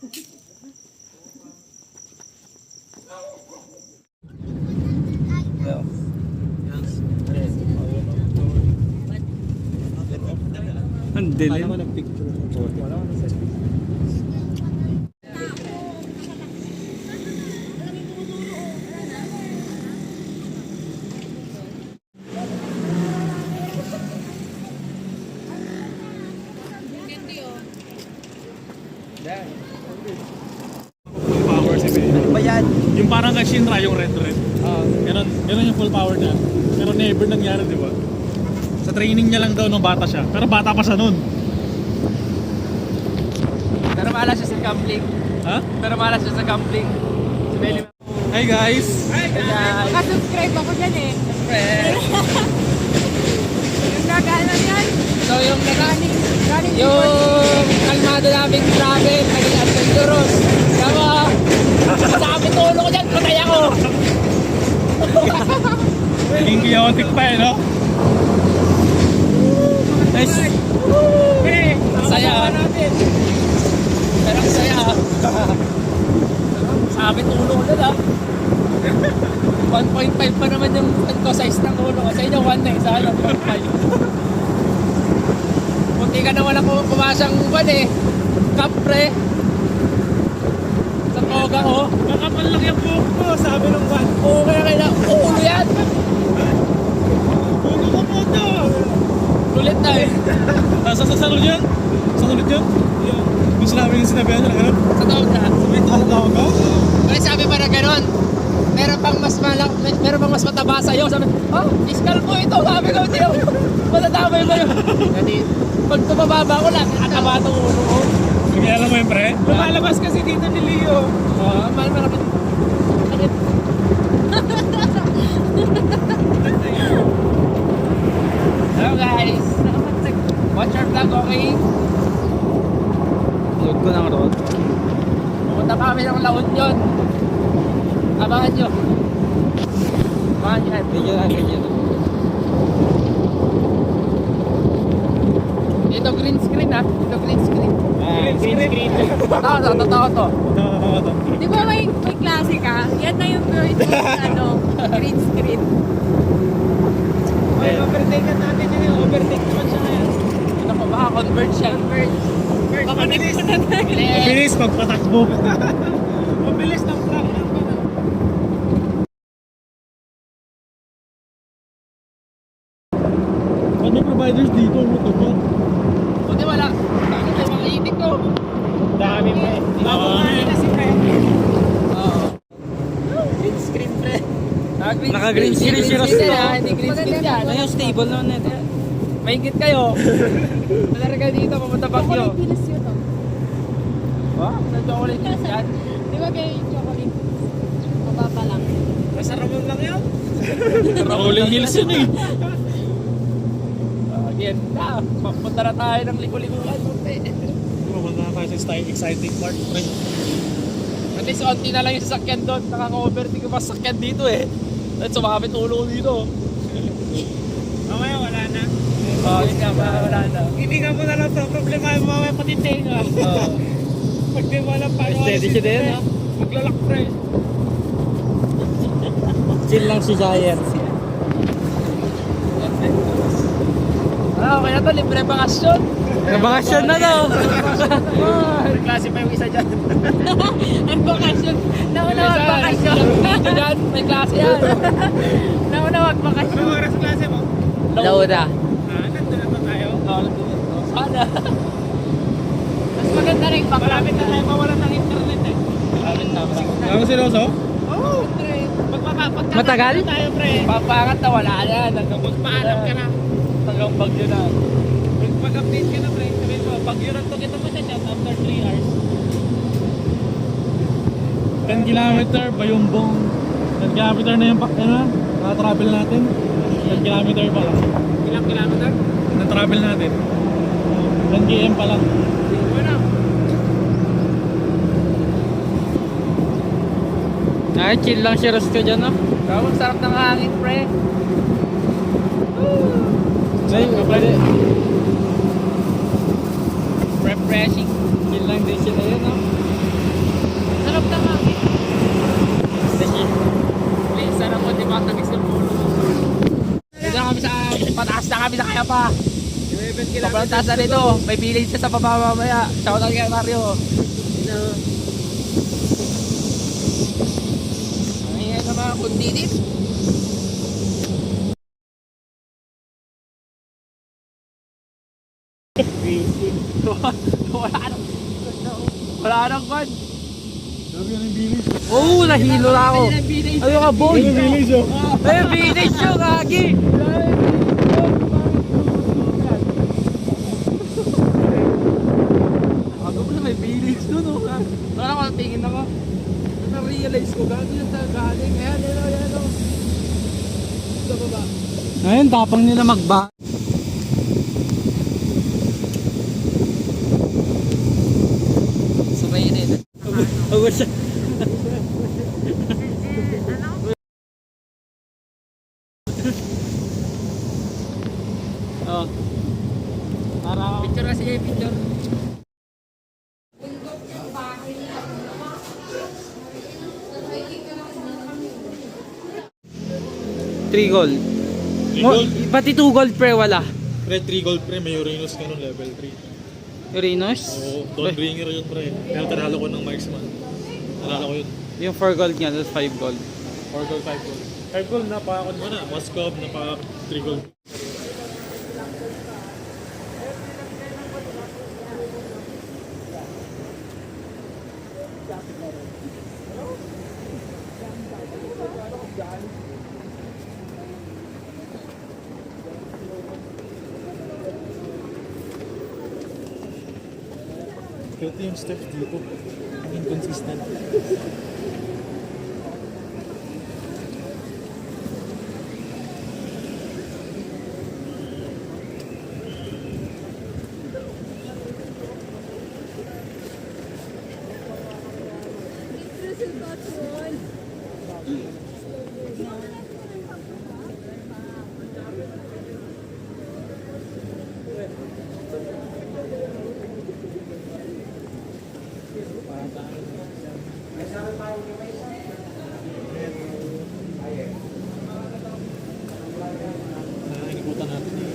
Ang dilim. Kaya ko ng picture. Wala ko sa Power si Ben. Ano ba yan? Yung parang kay Shinra, yung red. Ganun yung full power niya. Pero never nangyari, di ba? Sa training niya lang daw nung bata siya. Pero bata pa siya nun. Pero malas siya sa gambling. Ha? Pero malas siya sa gambling. Si Belly. Hey guys! Nakasubscribe ako dyan eh. Friend. Yung nag-ano yan? So yung Running yung kalmado naming travel, naging adventurous. Tama. Sa amin tulo ko dyan, patay ako. Naging chaotic pa eh, no? Nice! Ang saya. Pero ang saya. Sa amin tulo ko dyan 1.5 pa naman yung size ng ulo ko. Sa inyo 1 na eh, sa akin 1.5. Munti ka na wala kumasang buwan eh. Kapre. Sa toga ko. Kakapal lang yung buhok ko, sabi ng van. Oo, kaya ulo yan. Buhok ko po ito! Ulit na eh. Sa sunod yun? Sa sunod yun? Gusto namin yung sinabihan niya na gano'n? Sa toga. Sabi, tawag ka? Kaya sabi pa na gano'n. Meron pang mas mataba sa'yo. Sabi, iskal mo ito. Sabi ko, tiyo. Matatamay ba yun? Kasi, pag tumababa ko lang, nakataba itong ulo ko. Sige, alam mo yun, pre? Lumalabas kasi dito ni Leo. Malapit. Hello guys. Watch our vlog, okay? Huwag ko ng road. Pumunta kami ng La Union. Abangan nyo. Abangan nyo yan. Video. Dito green screen ha. Dito green screen. Green screen. Totoo to. Di ba may klase ka? Yan na yung green screen. Okay, overtake natin yun. Overtake naman siya ngayon. Ito ko, baka convert siya. Mabilis na Mabilis pagpatakbo. Mabilis ng truck. Ano yung providers dito? Motor? Buti wala. Bakit may mga itik ko? Dami pa eh. Dami kasi pre. Oo. Green screen pre. Naka-green screen si Ross. Hindi green screen yan. Ayun, stable naman ito. Mahigit kayo. Malarga dito, pumunta Baguio. Chocolate hills yun oh. Ha? Sa chocolate hills yan? Di ba kayo yung chocolate hills? Mababa lang. Sa Ramon lang yan. Rolling hills yun eh. Again na. Punta na tayo ng liku-likuan. Pumunta na tayo sa exciting part, pre. At least onti na lang yung sasakyan doon. Nakaka-overtake yung mga sasakyan dito eh. At sumamit ulo ko dito. Mamaya wala na. Yun nga ba, wala na. Hindi ka mo na lang problema yung mamaya pati tenga. Pag di mo alam paano Steady siya din ha. maglalak, pre. Chill lang si Giant. Okay na to, libre bakasyon. Bakasyon na daw. May klase pa yung isa dyan. Ang bakasyon. Nauna wag bakasyon. Dito dyan, may klase yan. Nauna wag bakasyon. Anong oras klase mo? Launa. Nandun na ba tayo? Sana. Mas maganda rin bakasyon. Malapit na tayo mawalan ng internet eh. Ano seryoso? Oo. Matagal? Tayo, pre. Papangat na wala na. Magpaalam ka na. Tagang bagyo na. Mag-update ka na, pre. Sabihin mo, pag yun ang kita mo siya after 3 hours. 10 kilometer, Bayumbong. 10 kilometer na yung travel natin. 10 kilometer pa lang. Ilang kilometer? Na-travel natin. 10 km pa lang. Ano? Ay, chill lang si Ross ko dyan, no? Ang sarap ng hangin, pre. Ay, pwede. Refreshing. Chill lang din sila yun, no? sarap na nga. Sige. Please, sarap mo, di ba? Tamis ng pulo. Dito na kami sa, pataas na kami sa kaya pa. Sobrang taas na rito. May village siya sa pababa mamaya. Shout out kay Mario. Ayan na mga kundinit. Wala nang kwan. Sabi yan yung village. Oo, nahilo na ako. Ayaw ka, boy. Yan yung village oh. Ay, village yun, kagi. Ako na may village dun, oh. Wala ako, tingin ako. Na-realize ko, gagi yung galing. Ayan, ayan, oh. Sa baba. Ngayon, tapang nila magba. Sabay yun eh. Ako siya. Oh. Para Picture kasi kayo, picture. Three gold. 3 gold. Pati 2 gold pre wala. Pre, 3 gold pre. May Uranus ganun level 3. Uranus? Oo, Dawn Bringer yun pre. Pero tinalo ko ng marksman. Tinalo ko yun. Yung 4 gold niya, tapos 5 gold. 4 gold, 5 gold. 5 gold na pa ako na. Moskov na pa 3 gold. Cute yung steps dito. Inconsistent. Nakikikutan natin eh.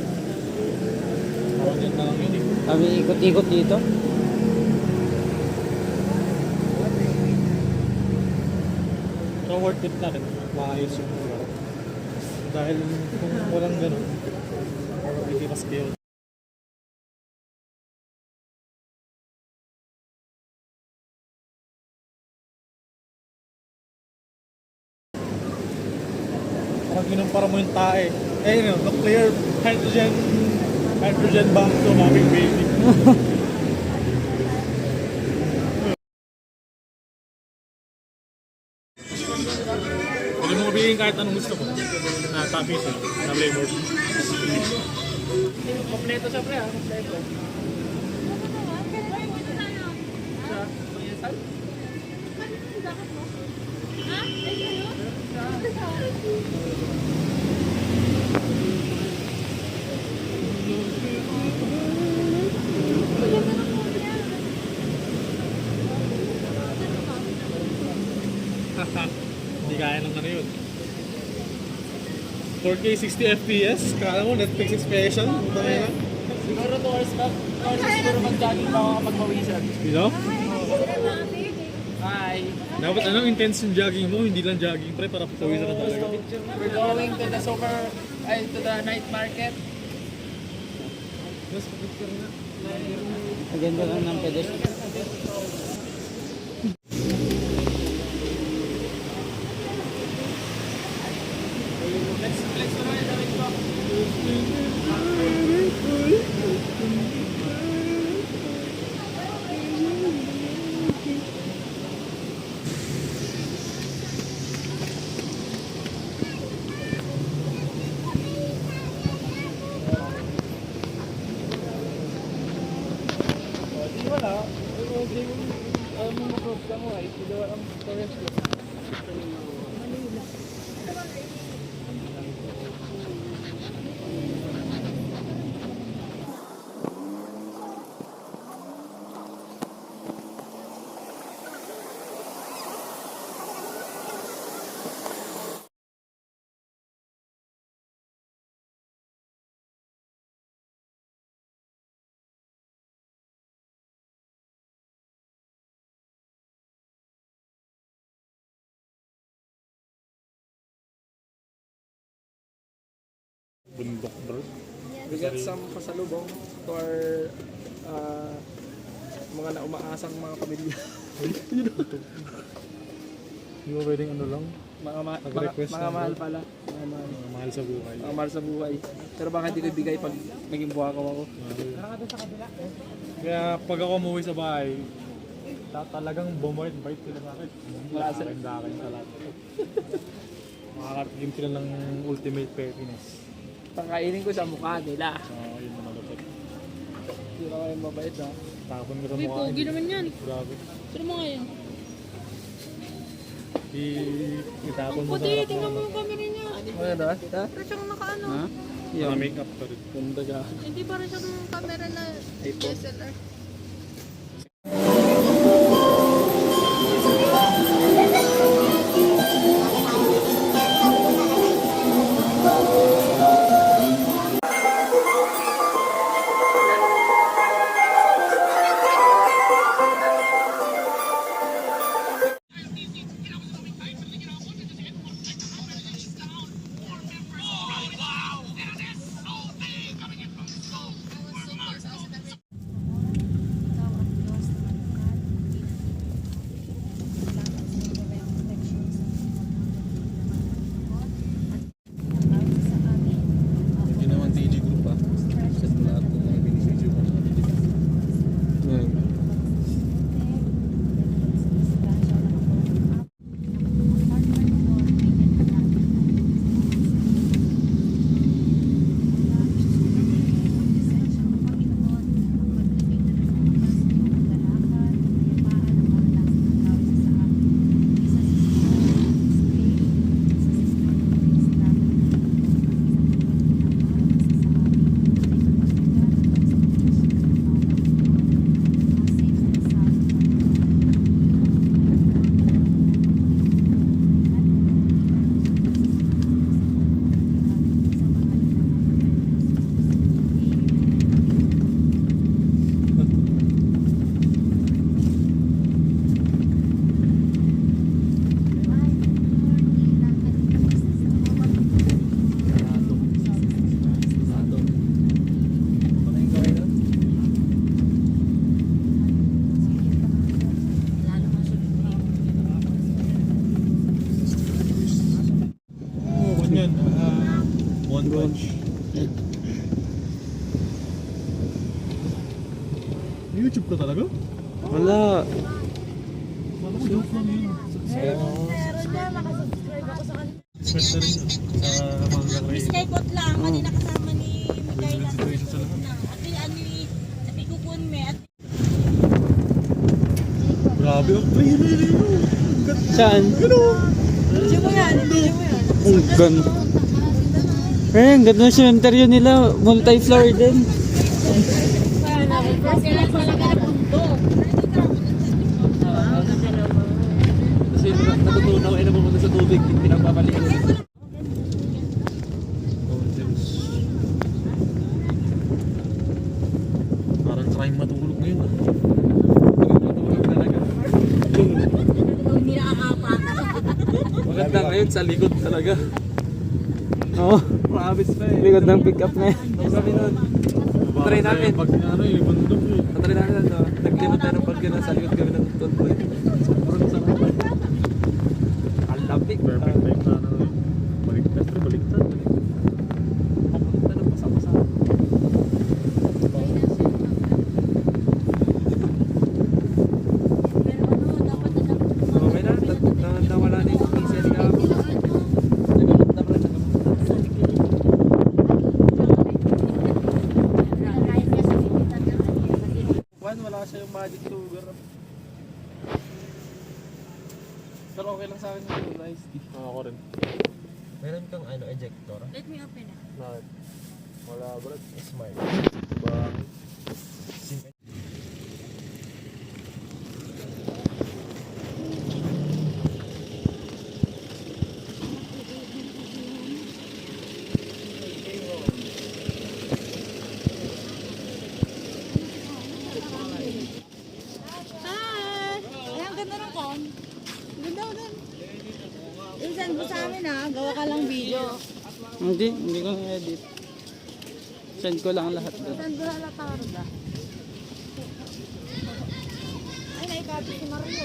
Parang yan na lang yun eh. Kami ikot-ikot dito. Pero worth it na rin. Maayos yung lugar. Dahil kung walang ganun, probably mas chaos. Parang ginumpara mo yung tae. Eh, nuclear hydrogen bomb to mapping baby. Pwede mo mabihin kahit anong gusto mo. Na tapis eh, na flavor. Kompleto siya, pre, ah. Kompleto. Hindi kaya ng ano yun. 4K 60 FPS, kala mo Netflix special. Puta na yan. Siguro towards siguro mag-jogging pa ako kapag mawisan. You know? Hi. Dapat anong intense yung jogging mo, hindi lang jogging pre para papawisan na talaga. We're going to the to the night market. Yes, picture na. Maganda lang ng pedestrian. Let's go na rin ko. Wala. Mga props mo ay hindi wala ang storage ko. Bundok bro. We got some pasalubong to our mga naumaasang mga pamilya. Hindi mo pwedeng ano lang, Nag-request Mga ng mahal gold. pala. Mga mahal. mahal sa buhay. Mga mahal sa buhay. Pero bakit hindi ko ibigay pag naging buwakaw ako? Kaya pag ako umuwi sa bahay, talagang bumart bite sila sa akin. Wala sila. Dakin sa lahat. Makakatigim sila ng ultimate pettiness. Pangkainin ko sa mukha nila. So, yun na malupit. Hindi na kayo mabait ha. Tapon ko sa Uy, mukha. pogi naman yan. Grabe. Sino mo ngayon? Itapon mo sa Puti, harap tingnan mo mo. yung camera niya. Ano na? Ha? Pero siyang nakaano. Ha? Mga Yung makeup pa rin. Ganda ka. Hindi pa rin siyang camera na DSLR. Ginawang TG group ah. Sa lahat ng mga binisisyo ko. Ano yan? One Punch. YouTube ka talaga? wala. Wala ko joke lang yun. Meron na, nakasubscribe ako sa kanila. Swerte rin sa Manga Ray. Skypot lang, kanina kasama ni Mikaela. Situation sa lahat. At ano yung napikupon me at Grabe oh. Saan? video mo yan, video mo yan. Ang ganda. Ang ganda ng cemetery nila. Multi-floor din. Sila talaga bundok. Kasi natutunaw ay napupunta sa tubig. Pinapapaliin. Mountains. Parang crime matulog ngayon ah. Matulog talaga. Hindi nakakapa. Maganda ngayon sa likod talaga. Oo. Promise pa eh. Likod ng pick up na yan. Ang sabi nun. Try natin. Pag ano eh, bundok eh. Patry natin ito. Naglimot tayo ng pagka nasa likod kami ng tuntun. Sobrang sarap. Ang lapik. Perfect time na ano eh. Baliktad pero baliktad. Papunta ng pasapasa. Pero ano, dapat na dapat Okay na. Nawala na yung pixel ka. Nagamot na pala. Juan, wala siya yung magic sugar. Pero okay lang sa akin yung rice tea. Ako rin. Meron kang ano, ejector? Let me open it. Lahat. Wala bro. Smart. Bang. Hi! Ay, ang ganda ng con. Ganda ko dun. Isend mo sa amin ha, gawa ka lang video. Hindi ko na-edit. Send ko lang lahat doon. Saan ba halata ka rin ba? Ay, naikabi si Mario.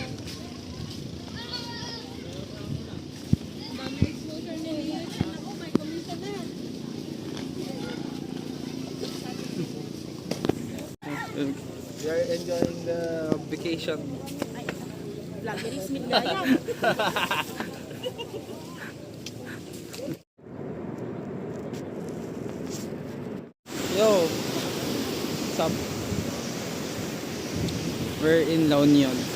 Ang dami exposure niya niya. Ako, may commission na yan. We are enjoying the vacation. Vlogger is Smith Gaya. Yo! What's up? We're in La Union.